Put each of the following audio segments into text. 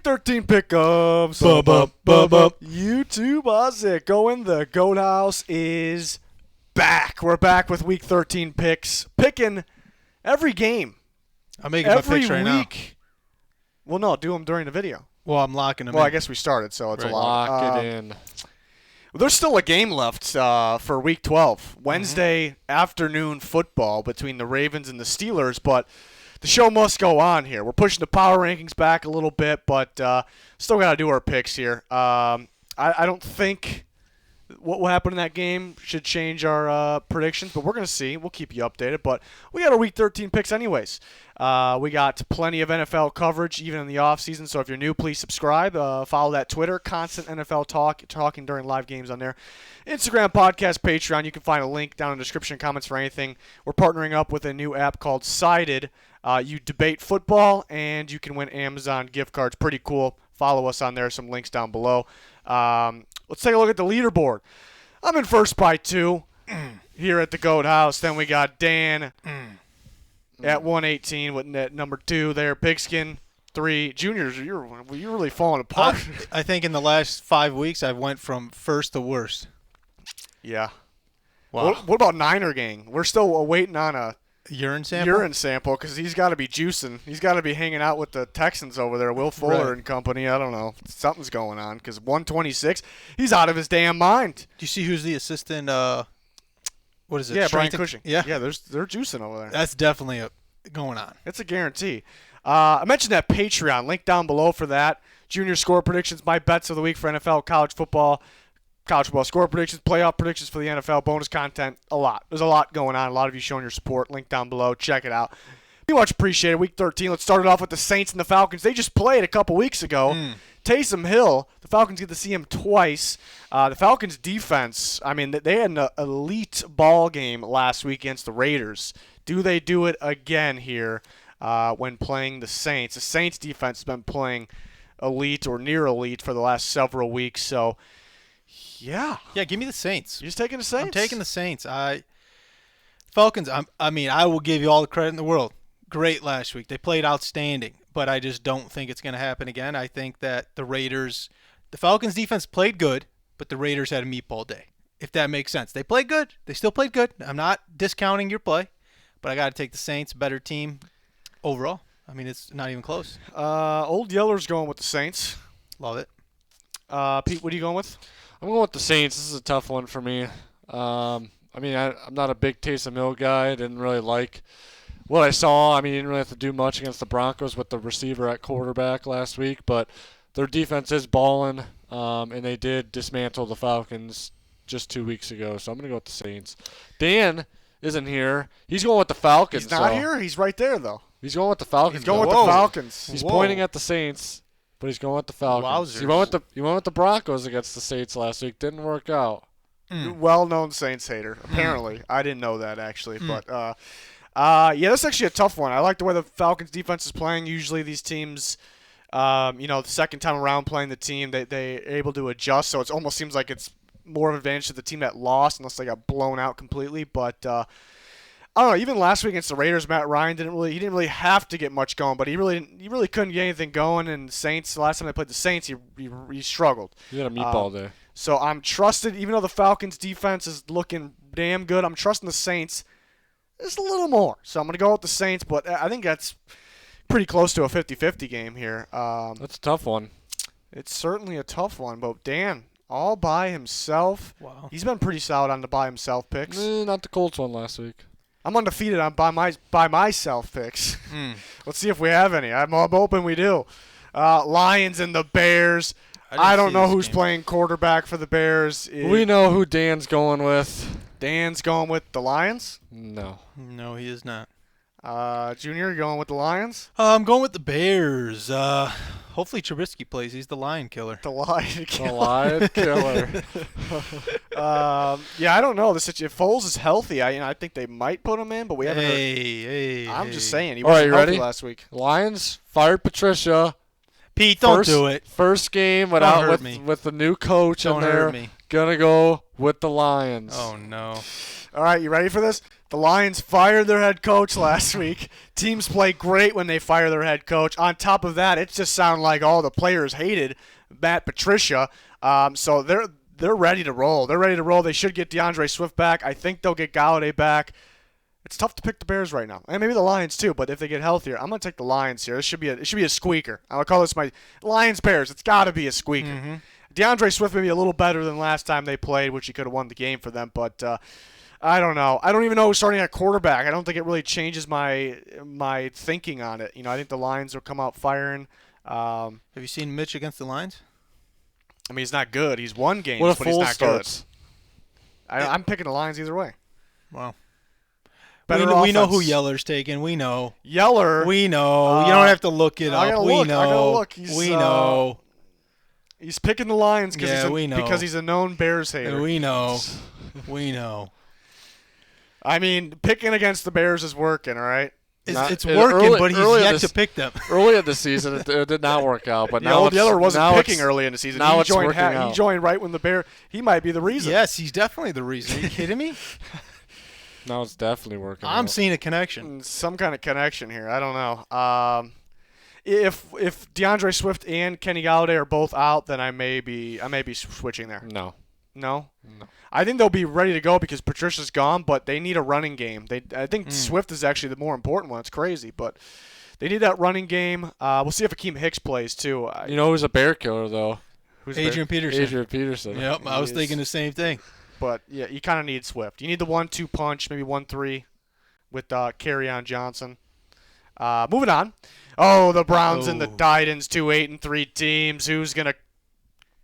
Week 13 pickups. YouTube Ozzy going. The Goat House is back. We're back with Week 13 picks. Picking every game. I'm making my picks right now. Well, no, do them during the video. Well, I'm locking them in. Well, I guess we started, so it's a lot. Lock it in. There's still a game left for Week 12. Wednesday afternoon football between the Ravens and the Steelers, but the show must go on here. We're pushing the power rankings back a little bit, but still got to do our picks here. I don't think what will happen in that game should change our predictions, but we're going to see. We'll keep you updated, but we got our Week 13 picks anyways. We got plenty of NFL coverage even in the offseason, so if you're new, please subscribe. Follow that Twitter, constant NFL talking during live games on there. Instagram, podcast, Patreon. You can find a link down in the description comments for anything. We're partnering up with a new app called Sided. You debate football, and you can win Amazon gift cards. Pretty cool. Follow us on there. Some links down below. Let's take a look at the leaderboard. I'm in first by 2 here at the Goat House. Then we got Dan at 118 with net number 2 there. Pigskin 3. Juniors, you're really falling apart. I think in the last 5 weeks I've went from first to worst. Yeah. Wow. What about Niner Gang? We're still waiting on a urine sample because he's got to be juicing. He's got to be hanging out with the Texans over there, Will Fuller and company. I don't know. Something's going on because 126, he's out of his damn mind. Do you see who's the assistant? What is it? Yeah, Brian Cushing. Yeah, they're juicing over there. That's definitely going on. It's a guarantee. I mentioned that Patreon. Link down below for that. Junior score predictions, my bets of the week for NFL, college football score predictions, playoff predictions for the NFL, bonus content, a lot. There's a lot going on. A lot of you showing your support. Link down below. Check it out. Be much appreciated. Week 13. Let's start it off with the Saints and the Falcons. They just played a couple weeks ago. Taysom Hill, the Falcons get to see him twice. The Falcons defense, I mean, they had an elite ball game last week against the Raiders. Do they do it again here when playing the Saints? The Saints defense has been playing elite or near elite for the last several weeks, so yeah, give me the Saints. You're just taking the Saints? I'm taking the Saints. Falcons, I will give you all the credit in the world. Great last week. They played outstanding, but I just don't think it's going to happen again. I think that the Falcons defense played good, but the Raiders had a meatball day, if that makes sense. They played good. They still played good. I'm not discounting your play, but I got to take the Saints, better team overall. I mean, it's not even close. Old Yeller's going with the Saints. Love it. Pete, what are you going with? I'm going with the Saints. This is a tough one for me. I'm not a big Taysom Hill guy. I didn't really like what I saw. I mean, he didn't really have to do much against the Broncos with the receiver at quarterback last week, but their defense is balling, and they did dismantle the Falcons just 2 weeks ago, so I'm going to go with the Saints. Dan isn't here. He's going with the Falcons. He's not here? He's right there, though. He's going with the Falcons. He's going with the Falcons. He's pointing at the Saints, but he's going with the Falcons. Wowzers. He went with the Broncos against the Saints last week. Didn't work out. Well-known Saints hater, apparently. I didn't know that, actually. But, that's actually a tough one. I like the way the Falcons defense is playing. Usually these teams, the second time around playing the team, they're able to adjust. So it almost seems like it's more of an advantage to the team that lost unless they got blown out completely. But I don't know. Even last week against the Raiders, Matt Ryan didn't really have to get much going, but he really couldn't get anything going. And Saints, the last time they played the Saints, he struggled. He had a meatball day. So I'm trusted, even though the Falcons defense is looking damn good, I'm trusting the Saints just a little more. So I'm going to go with the Saints, but I think that's pretty close to a 50-50 game here. That's a tough one. It's certainly a tough one, but Dan, all by himself. Wow. He's been pretty solid on the by himself picks. Not the Colts one last week. I'm undefeated on by myself picks. Let's see if we have any. I'm hoping we do. Lions and the Bears. I don't know who's playing quarterback for the Bears. We know who Dan's going with. Dan's going with the Lions? No. No, he is not. Junior, you going with the Lions? I'm going with the Bears. Hopefully Trubisky plays. He's the Lion Killer. The Lion Killer. The Lion Killer. I don't know. If Foles is healthy, I think they might put him in, but we haven't heard. I'm just saying. He wasn't healthy last week. Lions fired Patricia. Pete, don't do it. First game with the new coach in there. Me. Gonna go with the Lions. Oh, no. All right, you ready for this? The Lions fired their head coach last week. Teams play great when they fire their head coach. On top of that, it just sounded like all the players hated Matt Patricia. So they're ready to roll. They're ready to roll. They should get DeAndre Swift back. I think they'll get Galladay back. It's tough to pick the Bears right now, and maybe the Lions too. But if they get healthier, I'm gonna take the Lions here. It should be a squeaker. I'll call this my Lions Bears. It's got to be a squeaker. Mm-hmm. DeAndre Swift may be a little better than last time they played, which he could have won the game for them. But I don't know. I don't even know who's starting at quarterback. I don't think it really changes my thinking on it. I think the Lions will come out firing. Have you seen Mitch against the Lions? I mean, he's not good. He's won games, What if but he's Foles not starts? good. I'm picking the Lions either way. Wow. Better We know who offense. Yeller's taking. We know. Yeller. We know. You don't have to look it I up. gotta We look. know. I gotta look. We know. He's picking the Lions we know. because he's a known Bears hater. We know. We know. I mean, picking against the Bears is working, all right? It's working, but he's yet to pick them. Early in the season, it did not work out. But now the other wasn't now picking early in the season. Now He it's joined working out. He joined right when the Bear. He might be the reason. Yes, he's definitely the reason. Are you kidding me? Now it's definitely working. I'm out. seeing a connection. Some kind of connection here. I don't know. If DeAndre Swift and Kenny Galladay are both out, then I may be switching there. No. No. I think they'll be ready to go because Patricia's gone, but they need a running game. I think Swift is actually the more important one. It's crazy, but they need that running game. We'll see if Akeem Hicks plays too. You know who's a bear killer though? Who's Adrian Peterson. Adrian Peterson. Yep, I was thinking the same thing. But yeah, you kind of need Swift. You need the 1-2 punch, maybe 1-3 with Kerryon Johnson. Moving on. Oh, the Browns and the Titans, 2 8-3 teams. Who's gonna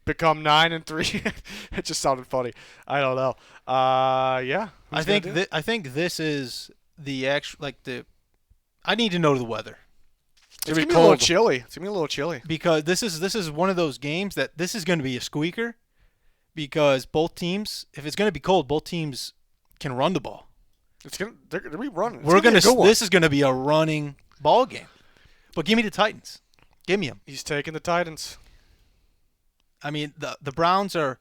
become 9-3? It just sounded funny. I don't know. Yeah. I think this is the actual I need to know the weather. It's gonna be a little chilly. It's gonna be a little chilly Because this is one of those games that this is going to be a squeaker because both teams, if it's going to be cold, both teams can run the ball. They're gonna be running. This is going to be a running ball game. But give me the Titans. Give me them. He's taking the Titans. I mean, the Browns they're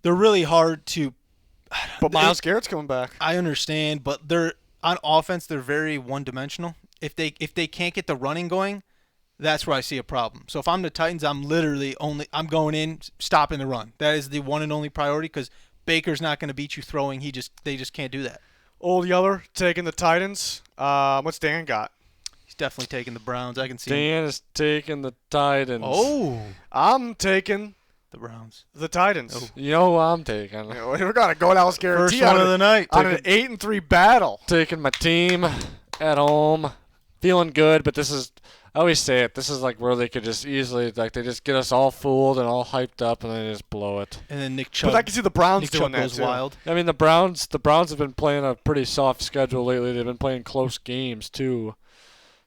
really hard to. But Myles Garrett's coming back. I understand, but they're on offense. They're very one-dimensional. If they can't get the running going, that's where I see a problem. So if I'm the Titans, I'm going in, stopping the run. That is the one and only priority because Baker's not going to beat you throwing. They just can't do that. Old Yeller taking the Titans. What's Dan got? He's definitely taking the Browns. I can see Dan is taking the Titans. Oh, I'm taking the Browns. the Titans. Oh. You know who I'm taking? We're gonna go Dallas guarantee First one of the night. on an 8-3 battle. Taking my team at home. Feeling good, but I always say it, this is like where they could just easily, they just get us all fooled and all hyped up and then they just blow it. And then Nick Chubb. But I can see the Browns Nick doing Chubb that goes too. wild. I mean, the Browns have been playing a pretty soft schedule lately. They've been playing close games, too,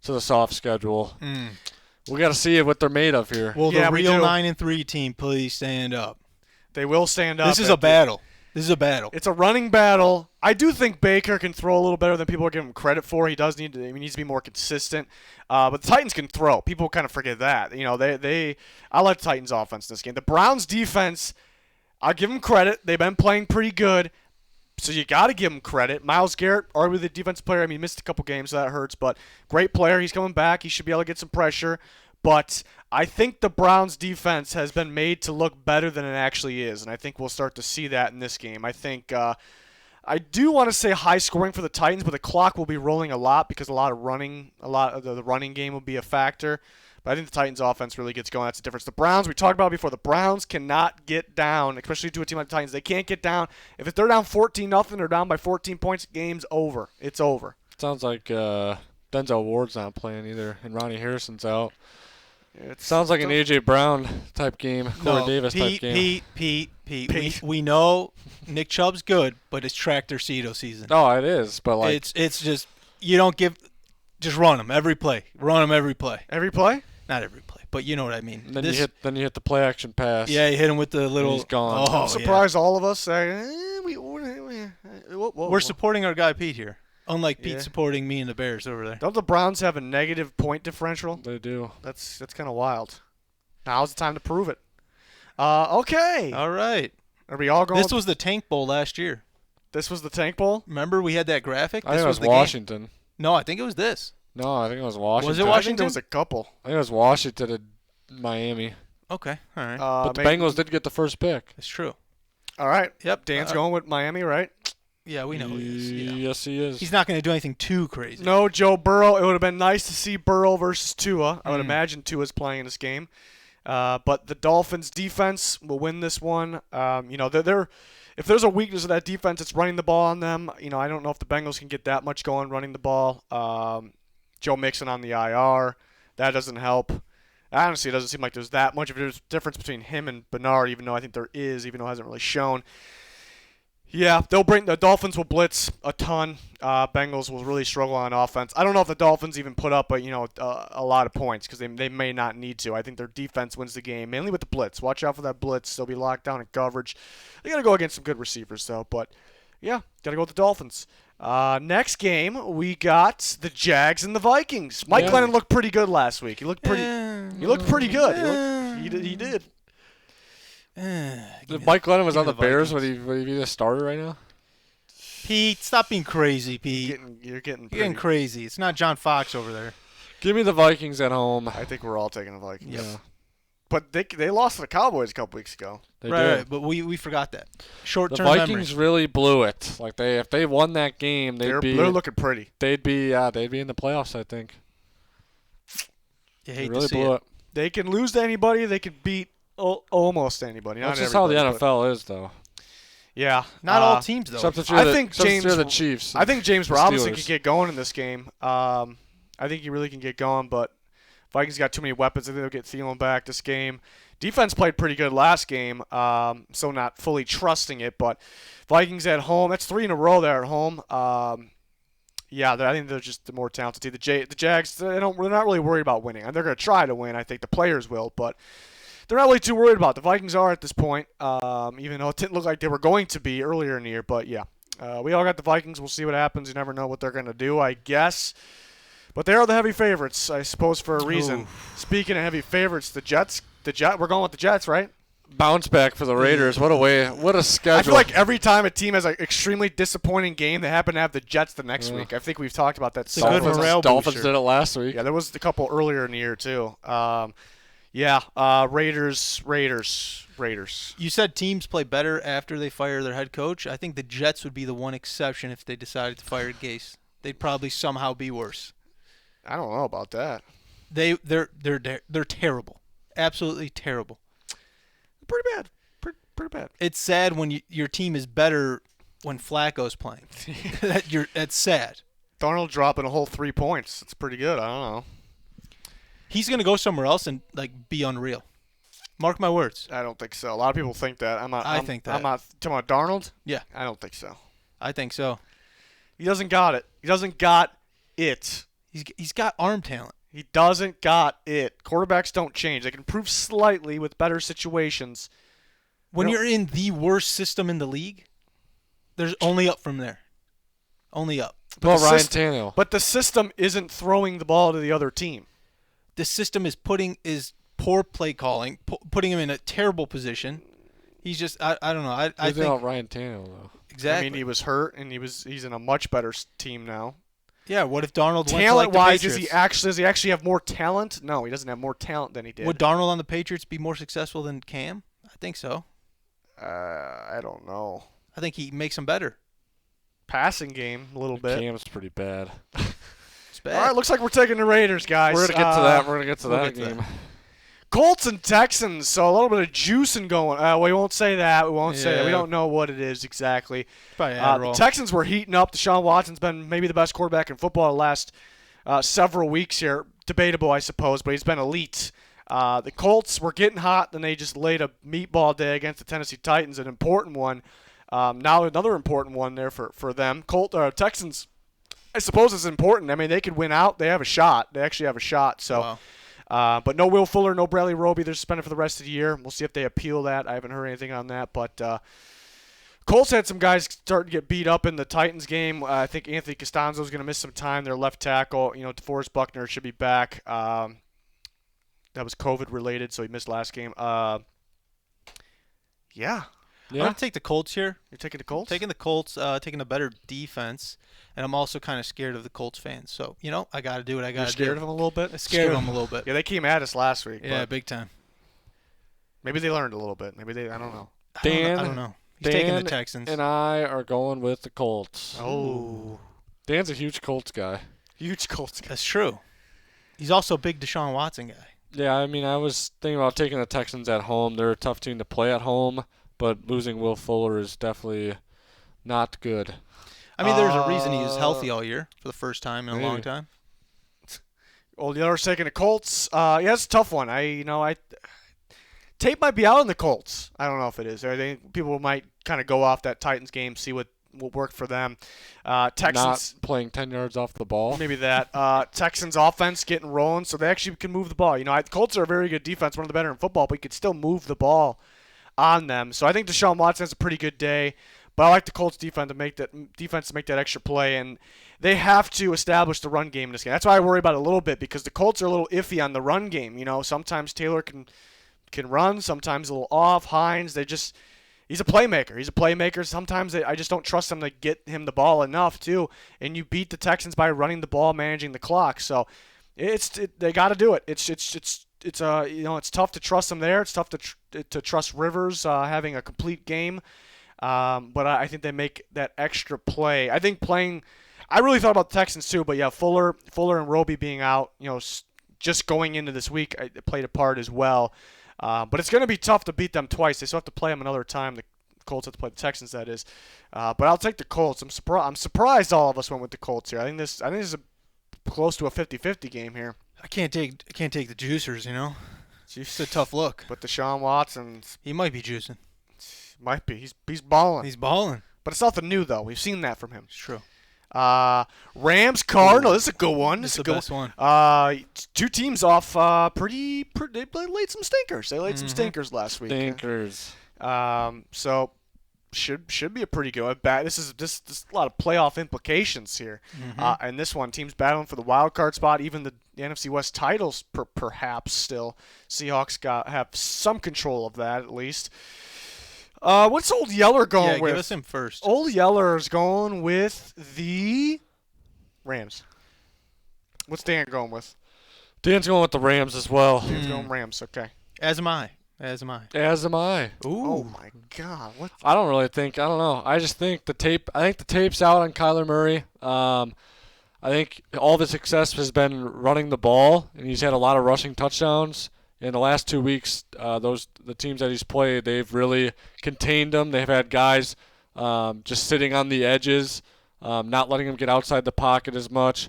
to the soft schedule. We got to see what they're made of here. Well, Yeah, the we real do. 9-3 team, please stand up. They will stand up. This is a battle. It's a running battle. I do think Baker can throw a little better than people are giving him credit for. He needs to be more consistent. But the Titans can throw. People kind of forget that. I like the Titans offense in this game. The Browns defense, I'll give them credit. They've been playing pretty good. So you got to give him credit. Myles Garrett, arguably the defensive player. I mean, he missed a couple games, so that hurts. But great player. He's coming back. He should be able to get some pressure. But I think the Browns' defense has been made to look better than it actually is, and I think we'll start to see that in this game. I think I do want to say high scoring for the Titans, but the clock will be rolling a lot because a lot of the running game will be a factor. But I think the Titans' offense really gets going. That's the difference. The Browns, we talked about it before, the Browns cannot get down, especially to a team like the Titans. They can't get down. If they're down 14-0 or down by 14 points, game's over. It's over. Sounds like Denzel Ward's not playing either, and Ronnie Harrison's out. It Sounds like an A.J. Brown type game, Corey Davis type game. Pete. We know Nick Chubb's good, but it's tractor Cedo season. Oh, it is, but it's just you don't just run them every play. Run them every play. Every play? Not every play, but you know what I mean. Then you hit the play action pass. Yeah, you hit him with the little. He's gone. I'm surprised all of us say, We're supporting our guy Pete here. Unlike Pete supporting me and the Bears over there. Don't the Browns have a negative point differential? They do. That's kind of wild. Now's the time to prove it. Okay. All right. Are we all going? This was the Tank Bowl last year. This was the Tank Bowl? Remember we had that graphic? I think This it was the Washington. Game. No, I think it was this. No, I think it was Washington. Was it I think Washington? there was a couple. I think it was Washington and Miami. Okay, all right. But the Bengals did get the first pick. It's true. All right. Yep. Dan's going with Miami, right? Yeah, we know he is. Yeah. Yes, he is. He's not going to do anything too crazy. No, Joe Burrow. It would have been nice to see Burrow versus Tua. I would imagine Tua's playing in this game. But the Dolphins' defense will win this one. They're if there's a weakness of that defense, it's running the ball on them. I don't know if the Bengals can get that much going running the ball. Joe Mixon on the IR. That doesn't help. Honestly, it doesn't seem like there's that much of a difference between him and Bernard, even though I think there is, even though it hasn't really shown. Yeah, the Dolphins will blitz a ton. Bengals will really struggle on offense. I don't know if the Dolphins even put up a lot of points because they may not need to. I think their defense wins the game, mainly with the blitz. Watch out for that blitz. They'll be locked down in coverage. They got to go against some good receivers, though. But, yeah, got to go with the Dolphins. Next game, we got the Jags and the Vikings. Mike Glennon looked pretty good last week. He looked pretty good. He did. Mike Glennon was on the Bears. Would he be the starter right now? Pete, stop being crazy, Pete. You're getting crazy. It's not John Fox over there. Give me the Vikings at home. I think we're all taking the Vikings. Yeah. But they lost to the Cowboys a couple weeks ago. They right, did. but we forgot that. Short-term The memory. Vikings really blew it. Like if they won that game, they're looking pretty. They'd be in the playoffs, I think. You hate really to see blew it. They can lose to anybody. They can beat almost anybody. That's just how the NFL is, though. Yeah, not all teams though. Except if I you're think the Chiefs. I think James Robinson Steelers. can get going in this game. I think he really can get going, but Vikings got too many weapons. I think they'll get Thielen back this game. Defense played pretty good last game, so not fully trusting it. But Vikings at home, that's 3 in a row there at home. Yeah, I think they're just the more talented team. The Jags, they're not really worried about winning. They're going to try to win. I think the players will, but they're not really too worried about it. The Vikings are at this point, even though it didn't look like they were going to be earlier in the year. But, yeah, we all got the Vikings. We'll see what happens. You never know what they're going to do, I guess. But they are the heavy favorites, I suppose, for a reason. Ooh. Speaking of heavy favorites, the Jets, we're going with the Jets, right? Bounce back for the Raiders. What a schedule. I feel like every time a team has an extremely disappointing game, they happen to have the Jets the next week. I think we've talked about that. It's a good morale Dolphins booster. did it last week. Yeah, there was a couple earlier in the year, too. Raiders. You said teams play better after they fire their head coach. I think the Jets would be the one exception if they decided to fire Gase. They'd probably somehow be worse. I don't know about that. They're terrible. Absolutely terrible. Pretty bad. Pretty bad. It's sad when your team is better when Flacco's playing. That's sad. Darnold dropping a whole 3 points. It's pretty good. I don't know. He's going to go somewhere else and be unreal. Mark my words. I don't think so. A lot of people think that. I think that. I'm not talking about Darnold? Yeah. I don't think so. I think so. He doesn't got it. He doesn't got it. He's got arm talent. He doesn't got it. Quarterbacks don't change. They can improve slightly with better situations. When you're in the worst system in the league, there's only up from there. Only up. Well, Ryan Tannehill. But the system isn't throwing the ball to the other team. The system is poor play calling, putting him in a terrible position. He's just I don't know. I think about Ryan Tannehill though. Exactly. I mean, he was hurt and he's in a much better team now. Yeah, what if Darnold went to talent-wise, the does Patriots? he actually have more talent? No, he doesn't have more talent than he did. Would Darnold on the Patriots be more successful than Cam? I think so. I don't know. I think he makes them better. Passing game a little bit. Cam's pretty bad. It's bad. All right, looks like we're taking the Raiders, guys. We're gonna get to that. We're gonna get to that get to game. Colts and Texans, so a little bit of juicing going. We won't say that. We won't say that. We don't know what it is exactly. Probably The Texans were heating up. Deshaun Watson's been maybe the best quarterback in football the last several weeks here. Debatable, I suppose, but he's been elite. The Colts were getting hot, then they just laid a meatball day against the Tennessee Titans, an important one. Now another important one there for them. Texans, I suppose it's important. I mean, they could win out. They have a shot. They actually have a shot. So. Wow. But no Will Fuller, no Bradley Roby. They're suspended for the rest of the year. We'll see if they appeal that. I haven't heard anything on that. But Colts had some guys starting to get beat up in the Titans game. I think Anthony Costanzo's going to miss some time. Their left tackle, DeForest Buckner should be back. That was COVID related, so he missed last game. Yeah. I'm going to take the Colts here. You're taking the Colts? Taking the Colts, taking a better defense, and I'm also kind of scared of the Colts fans. So, I got to do what I got to do. You're scared of them a little bit? Scared of them a little bit. Yeah, they came at us last week. Yeah, but big time. maybe they learned a little bit. Maybe I don't know. I don't know. He's taking the Texans. And I are going with the Colts. Oh. Dan's a huge Colts guy. Huge Colts guy. That's true. He's also a big Deshaun Watson guy. Yeah, I mean, I was thinking about taking the Texans at home. They're a tough team to play at home, but losing Will Fuller is definitely not good. I mean, there's a reason he was healthy all year for the first time in a long time. Old Yeller's taking the Colts. Yeah, it's a tough one. Tape might be out on the Colts. I don't know if it is. I think people might kind of go off that Titans game, see what worked for them. Texans not playing 10 yards off the ball. Maybe that. Texans offense getting rolling, so they actually can move the ball. The Colts are a very good defense, one of the better in football, but you could still move the ball on them. So I think Deshaun Watson has a pretty good day, but I like the Colts defense to make that extra play, and they have to establish the run game in this game. That's why I worry about it a little bit, because the Colts are a little iffy on the run game. Sometimes Taylor can run, sometimes a little off. Hines, he's a playmaker. Sometimes I just don't trust them to get him the ball enough too. And you beat the Texans by running the ball, managing the clock. So they got to do it. It's tough to trust them there. It's tough to trust Rivers having a complete game. But I think they make that extra play. I think I really thought about the Texans too, but yeah, Fuller and Roby being out, just going into this week, it played a part as well. But it's going to be tough to beat them twice. They still have to play them another time. The Colts have to play the Texans, that is. But I'll take the Colts. I'm surprised all of us went with the Colts here. I think this is close to a 50-50 game here. I can't take the juicers. It's a tough look. But Deshaun Watson, he might be juicing. Might be. He's balling. He's balling. But it's nothing new though. We've seen that from him. It's true. Rams Cardinals. This is a good one. This is the best one. Two teams off. They laid some stinkers. They laid some stinkers last week. Stinkers. So should be a pretty good bet. This is a lot of playoff implications here. And this one, teams battling for the wild card spot. Even the NFC West titles, perhaps still. Seahawks have some control of that at least. What's Old Yeller going with? Give us him first. Old Yeller's going with the Rams. What's Dan going with? Dan's going with the Rams as well. Dan's going Rams, okay. As am I. As am I. Ooh. Oh, my God. What? I don't know. I just think the tape's out on Kyler Murray. I think all the success has been running the ball, and he's had a lot of rushing touchdowns. In the last 2 weeks, the teams that he's played, they've really contained him. They've had guys just sitting on the edges, not letting him get outside the pocket as much.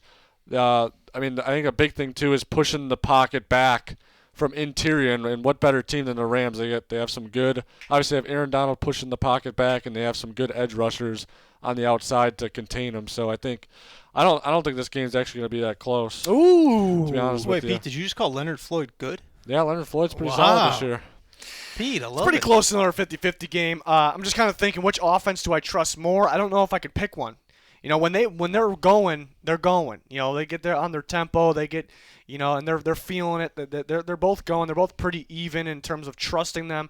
I think a big thing too is pushing the pocket back from interior. And what better team than the Rams? They have some good. Obviously, they have Aaron Donald pushing the pocket back, and they have some good edge rushers on the outside to contain him. So I don't think this game's actually going to be that close. Ooh. To be honest with you. Pete, did you just call Leonard Floyd good? Yeah, Leonard Floyd's pretty solid this year. Pete, I love it. It's pretty close to another 50-50 game. I'm just kind of thinking, which offense do I trust more? I don't know if I could pick one. When they're going, they're going. They get there on their tempo. They get, and they're feeling it. They're both going. They're both pretty even in terms of trusting them.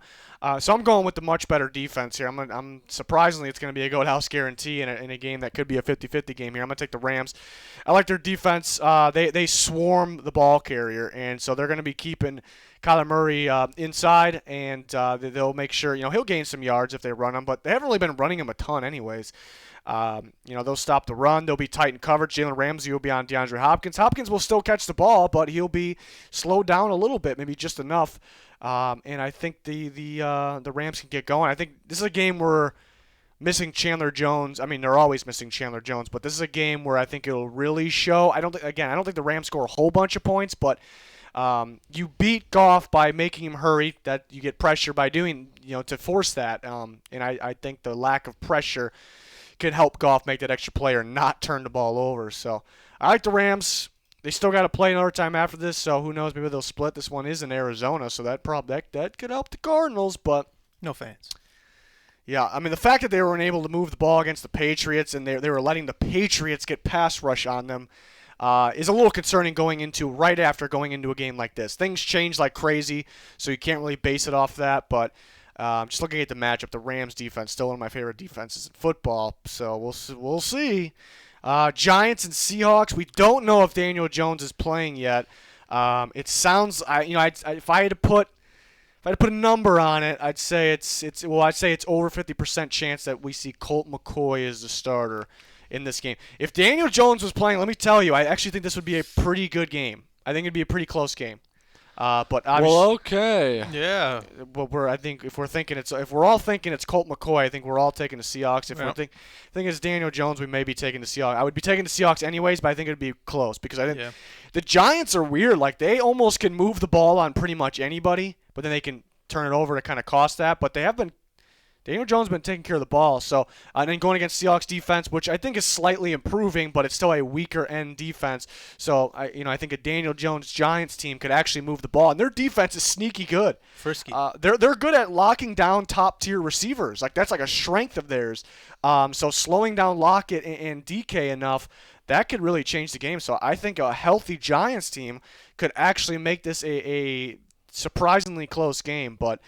So I'm going with the much better defense here. I'm surprisingly, it's going to be a go house guarantee in a game that could be a 50-50 game here. I'm going to take the Rams. I like their defense. They swarm the ball carrier, and so they're going to be keeping Kyler Murray inside, and they'll make sure he'll gain some yards if they run him, but they haven't really been running him a ton anyways. They'll stop the run. They'll be tight in coverage. Jalen Ramsey will be on DeAndre Hopkins. Hopkins will still catch the ball, but he'll be slowed down a little bit, maybe just enough. And I think the Rams can get going. I think this is a game where missing Chandler Jones. I mean, they're always missing Chandler Jones, but this is a game where I think it'll really show. I don't think the Rams score a whole bunch of points, but you beat Goff by making him hurry. That you get pressure by doing, to force that. And I think the lack of pressure could help Goff make that extra play or not turn the ball over. So I like the Rams. They still got to play another time after this, so who knows? Maybe they'll split. This one is in Arizona, so that could help the Cardinals, but no fans. Yeah, I mean, the fact that they were unable to move the ball against the Patriots and they were letting the Patriots get pass rush on them is a little concerning right after going into a game like this. Things change like crazy, so you can't really base it off that, but Just looking at the matchup, the Rams defense, still one of my favorite defenses in football. So we'll see. Giants and Seahawks. We don't know if Daniel Jones is playing yet. It sounds, if I had to put a number on it, I'd say it's over 50% chance that we see Colt McCoy as the starter in this game. If Daniel Jones was playing, let me tell you, I actually think this would be a pretty good game. I think it'd be a pretty close game. But obviously, okay. Yeah. But if we're all thinking it's Colt McCoy, I think we're all taking the Seahawks. If we're thinking it's Daniel Jones, we may be taking the Seahawks. I would be taking the Seahawks anyways, but I think it'd be close because I think the Giants are weird. Like they almost can move the ball on pretty much anybody, but then they can turn it over to kind of cost that. But Daniel Jones has been taking care of the ball. So, and then going against Seahawks defense, which I think is slightly improving, but it's still a weaker end defense. So, I think a Daniel Jones Giants team could actually move the ball, and their defense is sneaky good. Frisky. They're good at locking down top tier receivers. Like that's like a strength of theirs. So slowing down Lockett and DK enough, that could really change the game. So I think a healthy Giants team could actually make this a surprisingly close game, but.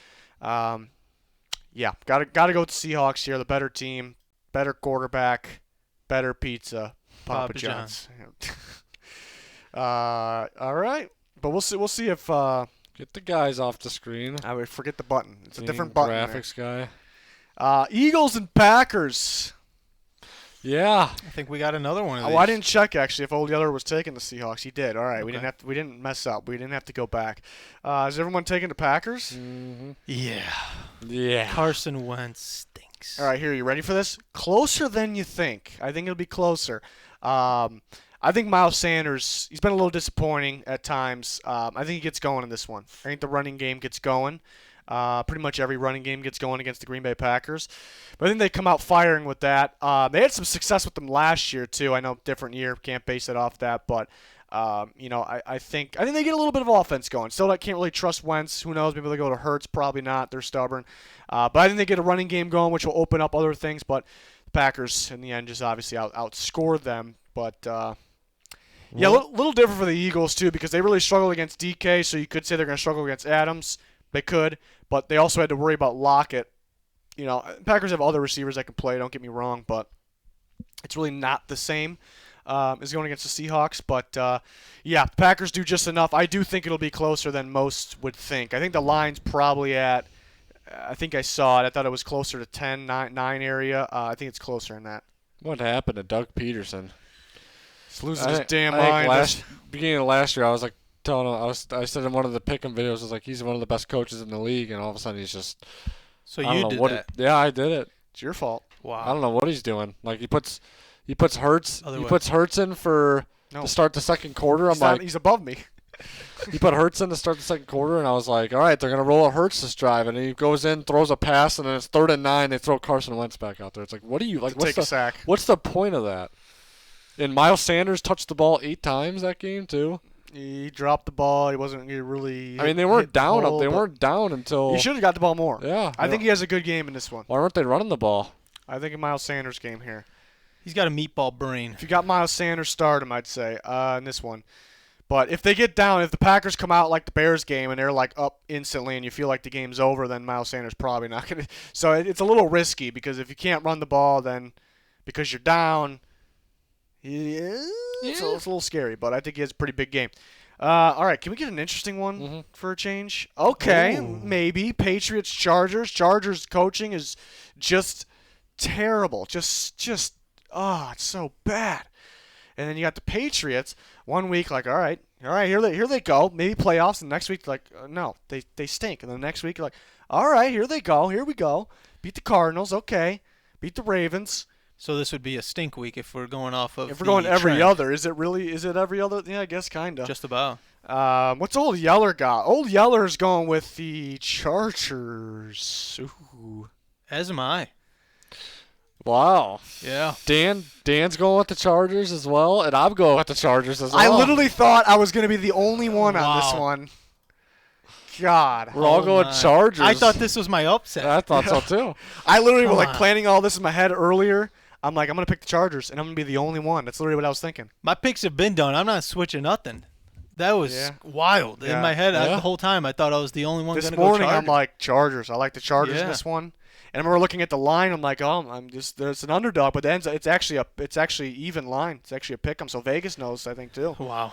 Yeah, gotta go with the Seahawks here. The better team, better quarterback, better pizza. Papa John's. All right, but we'll see if get the guys off the screen. I would forget the button. It's a different button. Graphics there. guy. Eagles and Packers. Yeah, I think we got another one of these. I didn't check actually if Old Yeller was taking the Seahawks. He did. All right, Okay. we didn't mess up. We didn't have to go back. Is everyone taking the Packers? Mm-hmm. Yeah. Carson Wentz stinks. All right, here. You ready for this? Closer than you think. I think it'll be closer. I think Miles Sanders, he's been a little disappointing at times. I think he gets going in this one. I think the running game gets going. Pretty much every running game gets going against the Green Bay Packers. But I think they come out firing with that. They had some success with them last year, too. I know different year. Can't base it off that. But, I think they get a little bit of offense going. Still, I can't really trust Wentz. Who knows? Maybe they go to Hurts. Probably not. They're stubborn. But I think they get a running game going, which will open up other things. But the Packers, in the end, just obviously outscored them. But, yeah, a little different for the Eagles, too, because they really struggled against DK. So you could say they're going to struggle against Adams. They could. But they also had to worry about Lockett. Packers have other receivers that can play, don't get me wrong, but it's really not the same as going against the Seahawks. But, yeah, the Packers do just enough. I do think it'll be closer than most would think. I think the line's probably at, I think I saw it. I thought it was closer to 10, 9 area. I think it's closer than that. What happened to Doug Peterson? He's losing his damn mind. Beginning of last year, I was like, I said in one of the pick'em videos, I was like, he's one of the best coaches in the league, and all of a sudden he's just. So you did that? Yeah, I did it. It's your fault. Wow. I don't know what he's doing. Like he puts Hurts in to start the second quarter. He's above me. He put Hurts in to start the second quarter, and I was like, all right, they're gonna roll a Hurts this drive, and he goes in, throws a pass, and then it's 3rd and 9. They throw Carson Wentz back out there. It's like, what do you like? Take a sack. What's the point of that? And Miles Sanders touched the ball 8 times that game too. He dropped the ball. He wasn't really. I mean, they weren't down. They weren't down until. He should have got the ball more. Yeah. I think he has a good game in this one. Why weren't they running the ball? I think a Miles Sanders game here. He's got a meatball brain. If you got Miles Sanders, start him, I'd say, in this one. But if they get down, if the Packers come out like the Bears game and they're like up instantly and you feel like the game's over, then Miles Sanders probably not going to. So it's a little risky because if you can't run the ball, then because you're down, it's a little scary. But I think he has a pretty big game. All right, can we get an interesting one for a change? Okay, maybe. Patriots, Chargers. Chargers coaching is just terrible. Just it's so bad. And then you got the Patriots. 1 week, like, all right, here they go. Maybe playoffs. And next week, like, no, they stink. And the next week, you're like, all right, here they go. Here we go. Beat the Cardinals. Okay. Beat the Ravens. So this would be a stink week if we're going off of. If we're going every trend. other, is it every other? Yeah, I guess kind of. Just about. What's Old Yeller got? Old Yeller's going with the Chargers. Ooh. As am I. Wow. Yeah. Dan's going with the Chargers as well, and I'm going with the Chargers as well. I literally thought I was going to be the only one on this one. God. We're all going Chargers. I thought this was my upset. I thought so too. I literally was like planning all this in my head earlier. I'm like, I'm going to pick the Chargers, and I'm going to be the only one. That's literally what I was thinking. My picks have been done. I'm not switching nothing. That was Yeah. wild. In Yeah. my head, Yeah. the whole time, I thought I was the only one This going to go morning, Chargers. I'm like, Chargers. I like the Chargers in Yeah. this one. And I remember looking at the line. I'm like, oh, there's an underdog, but it's actually even line. It's actually a pick 'em. So Vegas knows, I think, too. Wow.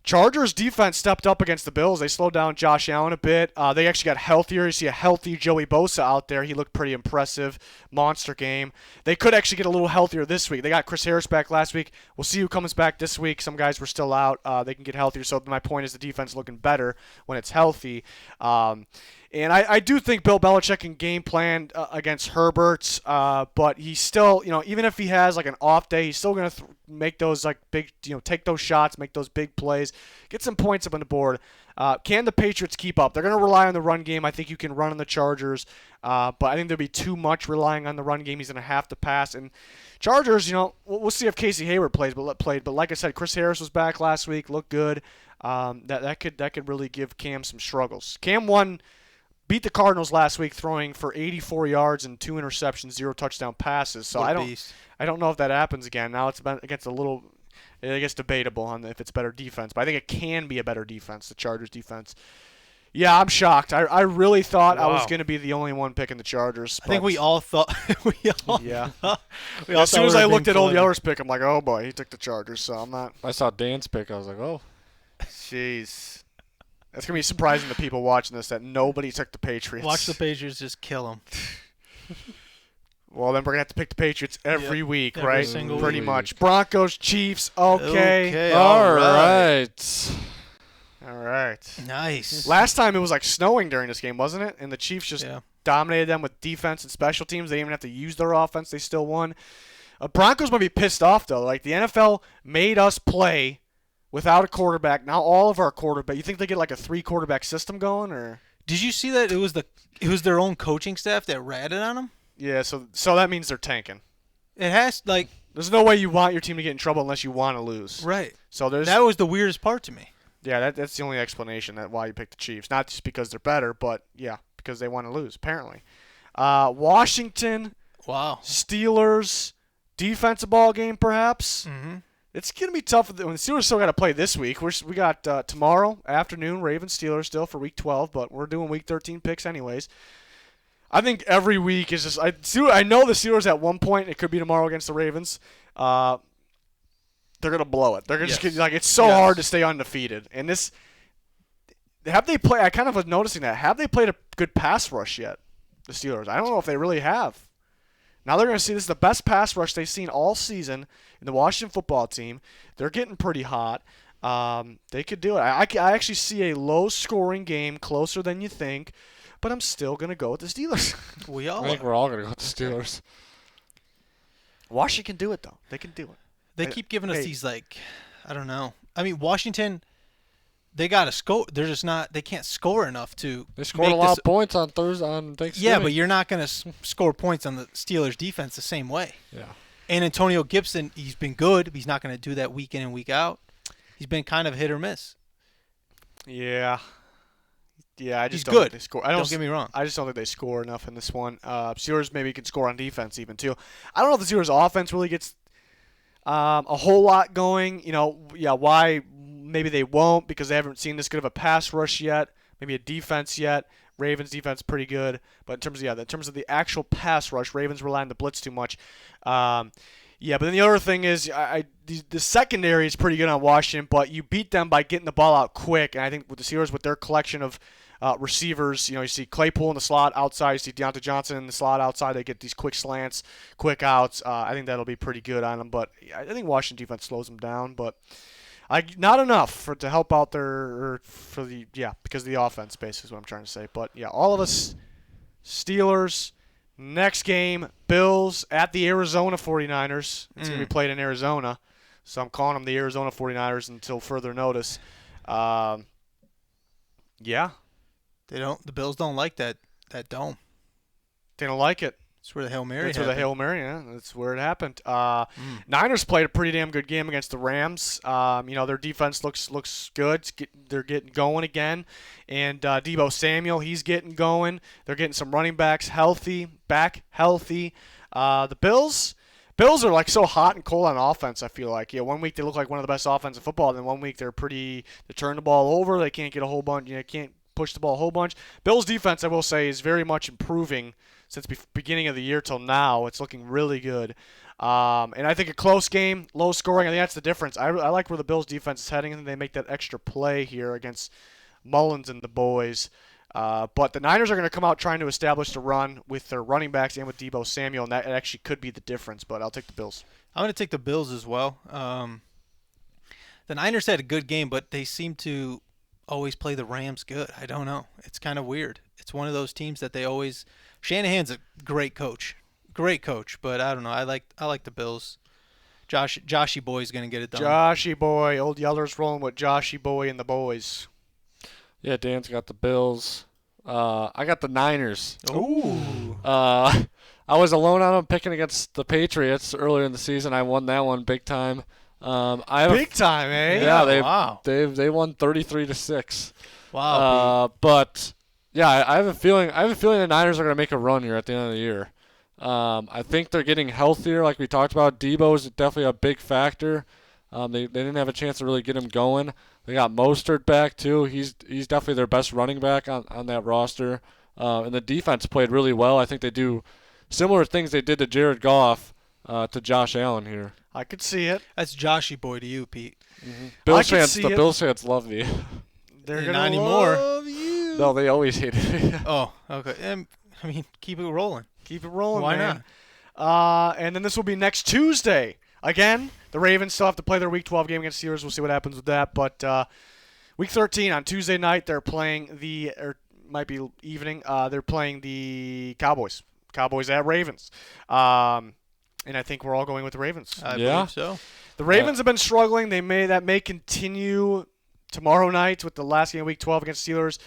Chargers defense stepped up against the Bills. They slowed down Josh Allen a bit. They actually got healthier. You see a healthy Joey Bosa out there. He looked pretty impressive. Monster game. They could actually get a little healthier this week. They got Chris Harris back last week. We'll see who comes back this week. Some guys were still out. They can get healthier. So my point is the defense looking better when it's healthy. And I do think Bill Belichick can game plan against Herbert, but he's still, even if he has like an off day, he's still going to make those like big, take those shots, make those big plays, get some points up on the board. Can the Patriots keep up? They're going to rely on the run game. I think you can run on the Chargers, but I think there'll be too much relying on the run game. He's going to have to pass. And Chargers, we'll see if Casey Hayward plays, but like I said, Chris Harris was back last week, looked good. That could really give Cam some struggles. Cam beat the Cardinals last week, throwing for 84 yards and 2 interceptions, 0 touchdown passes. So I don't know if that happens again. Now it's against a little, I guess, debatable on if it's better defense, but I think it can be a better defense, the Chargers defense. Yeah, I'm shocked. I really thought I was going to be the only one picking the Chargers. I think we all thought. Yeah. As soon as I looked at Old Yeller's pick, I'm like, oh boy, he took the Chargers. So I'm not. I saw Dan's pick. I was like, oh. Jeez. That's going to be surprising to people watching this that nobody took the Patriots. Watch the Patriots just kill them. Well, then we're going to have to pick the Patriots every week, every right? single Pretty week. much. Broncos, Chiefs, okay. All right. All right. Nice. Last time it was like snowing during this game, wasn't it? And the Chiefs just dominated them with defense and special teams. They didn't even have to use their offense. They still won. Broncos might be pissed off, though. Like, the NFL made us play without a quarterback. Now all of our quarterback. You think they get like a 3-quarterback system going, or? Did you see that it was their own coaching staff that ratted on them? Yeah, so that means they're tanking. It has there's no way you want your team to get in trouble unless you want to lose. Right. So that was the weirdest part to me. Yeah, that's the only explanation why you picked the Chiefs. Not just because they're better, but because they want to lose apparently. Washington. Wow. Steelers. Defensive ball game perhaps. Mm-hmm. It's going to be tough when the Steelers still got to play this week. We got tomorrow afternoon, Ravens Steelers still for Week 12, but we're doing Week 13 picks anyways. I think every week is just I know the Steelers at one point, it could be tomorrow against the Ravens. They're going to blow it. They're going to just get, it's so hard to stay undefeated. And have they played? I kind of was noticing that. Have they played a good pass rush yet? The Steelers. I don't know if they really have. Now they're going to see this is the best pass rush they've seen all season in the Washington football team. They're getting pretty hot. They could do it. I actually see a low-scoring game, closer than you think, but I'm still going to go with the Steelers. I think we're all going to go with the Steelers. Washington can do it, though. They can do it. They keep giving us these, I don't know. I mean, Washington, they got to score. They're just not – they can't score enough to – They scored a lot of points on Thanksgiving. Yeah, but you're not going to score points on the Steelers' defense the same way. Yeah. And Antonio Gibson, he's been good. He's not going to do that week in and week out. He's been kind of hit or miss. Yeah. Yeah, I just he's don't good. think they score. Don't get me wrong. I just don't think they score enough in this one. Steelers maybe can score on defense even too. I don't know if the Steelers' offense really gets a whole lot going. Why maybe they won't because they haven't seen this good of a pass rush yet. Maybe a defense yet. Ravens defense pretty good, but in terms of the actual pass rush, Ravens rely on the blitz too much. But then the other thing is the secondary is pretty good on Washington, but you beat them by getting the ball out quick. And I think with the Steelers, with their collection of receivers, you see Claypool in the slot outside, you see Deontay Johnson in the slot outside. They get these quick slants, quick outs. I think that'll be pretty good on them. But I think Washington defense slows them down, but not enough to help out because of the offense base is what I'm trying to say. But all of us Steelers. Next game, Bills at the Arizona 49ers. It's going to be played in Arizona, so I'm calling them the Arizona 49ers until further notice. The Bills don't like that dome. They don't like it. That's where the Hail Mary That's where it happened. Niners played a pretty damn good game against the Rams. Their defense looks good. They're getting going again. And Deebo Samuel, he's getting going. They're getting some running backs back healthy. The Bills Bills are like so hot and cold on offense, I feel like. Yeah, one week they look like one of the best offense in football, and then one week they turn the ball over. They can't get a whole bunch. Can't push the ball a whole bunch. Bills defense, I will say, is very much improving since beginning of the year till now. It's looking really good. And I think a close game, low scoring, I think that's the difference. I like where the Bills defense is heading. I think they make that extra play here against Mullins and the boys. But the Niners are going to come out trying to establish the run with their running backs and with Deebo Samuel, and that actually could be the difference. But I'll take the Bills. I'm going to take the Bills as well. The Niners had a good game, but they seem to always play the Rams good. I don't know. It's kind of weird. It's one of those teams that they always – Shanahan's a great coach, but I don't know. I like the Bills. Joshy Boy's going to get it done. Joshy Boy. Old Yeller's rolling with Joshy Boy and the boys. Yeah, Dan's got the Bills. I got the Niners. Ooh. I was alone on them picking against the Patriots earlier in the season. I won that one big time. Big time, eh? Yeah, they won 33-6. Wow. But yeah, I have a feeling the Niners are going to make a run here at the end of the year. I think they're getting healthier, like we talked about. Debo is definitely a big factor. They didn't have a chance to really get him going. They got Mostert back too. He's definitely their best running back on that roster. And the defense played really well. I think they do similar things they did to Jared Goff to Josh Allen here. I could see it. That's Joshy Boy to you, Pete. Mm-hmm. The Bills fans love me. They're Not gonna anymore. love you. No, they always hated me. Oh, okay. I mean, keep it rolling. Keep it rolling, Why man. Not? And then this will be next Tuesday. Again, the Ravens still have to play their Week 12 game against the Steelers. We'll see what happens with that. But Week 13 on Tuesday night, they're playing might be evening. They're playing the Cowboys. Cowboys at Ravens. And I think we're all going with the Ravens. I believe so. The Ravens have been struggling. That may continue tomorrow night with the last game of Week 12 against Steelers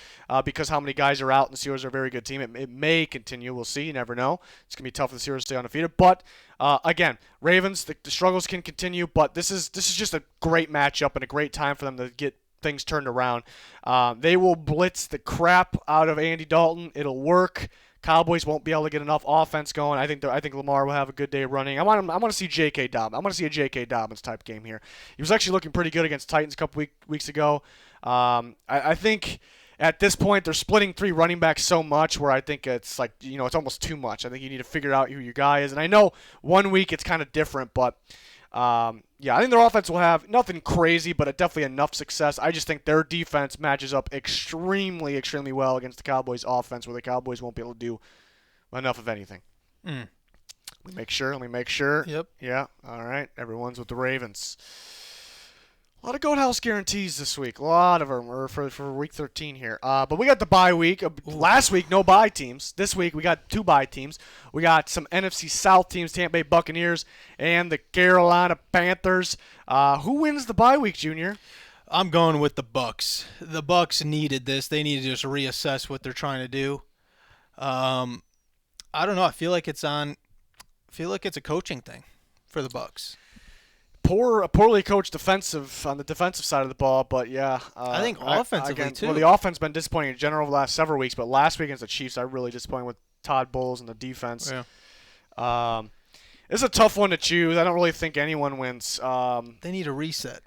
because how many guys are out, and the Steelers are a very good team. It may continue. We'll see. You never know. It's going to be tough for the Steelers to stay undefeated. But, again, Ravens, the struggles can continue, but this is just a great matchup and a great time for them to get things turned around. They will blitz the crap out of Andy Dalton. It'll work. Cowboys won't be able to get enough offense going. I think Lamar will have a good day running. I want to see J.K. Dobbins. I want to see a J.K. Dobbins type game here. He was actually looking pretty good against Titans a couple weeks ago. I think at this point they're splitting three running backs so much where I think it's like, it's almost too much. I think you need to figure out who your guy is. And I know 1 week it's kind of different, but I think their offense will have nothing crazy, but definitely enough success. I just think their defense matches up extremely, extremely well against the Cowboys' offense, where the Cowboys won't be able to do enough of anything. Mm. Let me make sure. Yep. Yeah. All right. Everyone's with the Ravens. A lot of Goat House guarantees this week. A lot of them are for Week 13 here. But we got the bye week. Last week, no bye teams. This week, we got 2 bye teams. We got some NFC South teams, Tampa Bay Buccaneers and the Carolina Panthers. Who wins the bye week, Junior? I'm going with the Bucks. The Bucks needed this. They need to just reassess what they're trying to do. I don't know. I feel like it's a coaching thing for the Bucks. Poorly coached on the defensive side of the ball, but yeah. I think offensively too. Well, the offense has been disappointing in general over the last several weeks, but last week against the Chiefs, I really disappointed with Todd Bowles and the defense. Yeah. It's a tough one to choose. I don't really think anyone wins. They need a reset.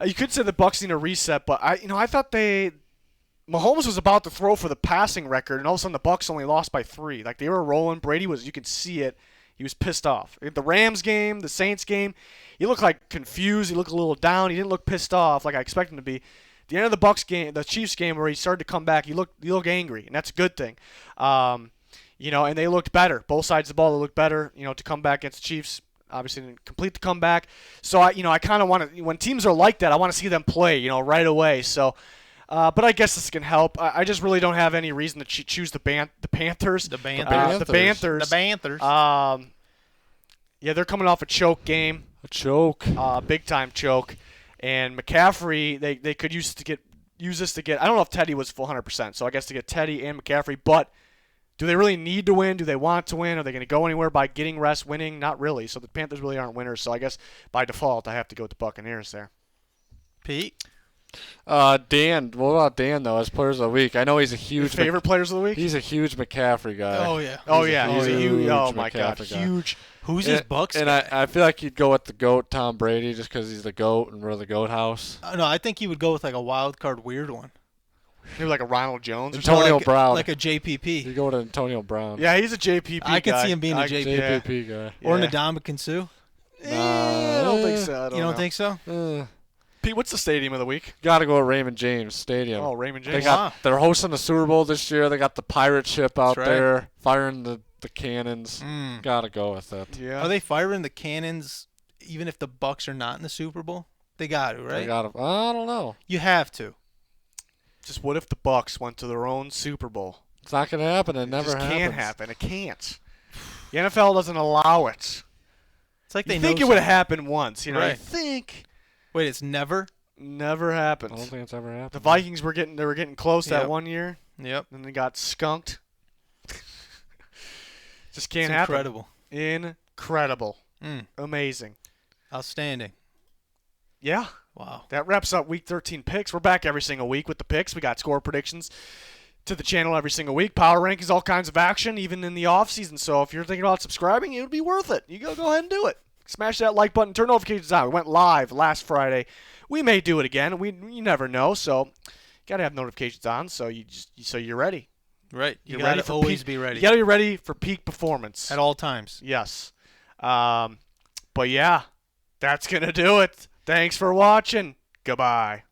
You could say the Bucs need a reset, but I thought Mahomes was about to throw for the passing record, and all of a sudden the Bucs only lost by 3. Like, they were rolling. Brady you could see it. He was pissed off. The Rams game, the Saints game, he looked like confused. He looked a little down. He didn't look pissed off like I expected him to be. At the end of the Bucs game, the Chiefs game, where he started to come back, he looked angry, and that's a good thing. And they looked better. Both sides of the ball, they looked better. To come back against the Chiefs, obviously didn't complete the comeback. So I kind of want to, when teams are like that, I want to see them play, right away. So. But I guess this can help. I just really don't have any reason to choose the Panthers. The Panthers. Yeah, they're coming off a choke game. A choke. Big time choke. And McCaffrey, they could use this to get. I don't know if Teddy was full 100%. So I guess to get Teddy and McCaffrey. But do they really need to win? Do they want to win? Are they going to go anywhere by getting rest, winning? Not really. So the Panthers really aren't winners. So I guess by default I have to go with the Buccaneers there. Pete. Dan. What about Dan though? As players of the week, I know he's a huge His favorite players of the week? He's a huge McCaffrey guy. Oh yeah. Oh, yeah. He's a huge huge. Oh, my God. McCaffrey guy. Huge. Who's his Bucks And guy? I feel like he'd go with the GOAT, Tom Brady, just because he's the GOAT and we're the GOAT house. No, I think he would go with like a wild card weird one. Maybe like a Ronald Jones or Antonio something. Brown. Like a JPP. You go with Antonio Brown. Yeah, he's a JPP guy. I could see him being a JPP guy. Or Yeah. an Ndamukong Suh. I don't think so. You don't think so? Pete, what's the stadium of the week? Gotta go with Raymond James Stadium. Oh, Raymond They James. they're hosting the Super Bowl this year. They got the pirate ship out That's right. there firing the cannons. Gotta go with it. Yeah. Are they firing the cannons even if the Bucks are not in the Super Bowl? They got to, right? They gotta. I don't know. You have to. Just what if the Bucks went to their own Super Bowl? It's not gonna happen. It never just happens. can't happen. It can't. The NFL doesn't allow it. It's like they You think know it would something. happen once, you know? You Right. think Wait, it's never? never I don't happens. think it's ever happened. The Vikings were getting close that Yep. one year, Yep. then they got skunked. Just can't It's happen. incredible. Incredible. Mm. Amazing. Outstanding. Yeah. Wow. That wraps up Week 13 picks. We're back every single week with the picks. We got score predictions to the channel every single week. Power rankings, all kinds of action, even in the offseason. So if you're thinking about subscribing, it would be worth it. You go ahead and do it. Smash that like button. Turn notifications on. We went live last Friday. We may do it again. You never know. So got to have notifications on so you're ready. Right. You You're got ready to for always peak, be ready. You got to be ready for peak performance. At all times. Yes. But yeah, that's going to do it. Thanks for watching. Goodbye.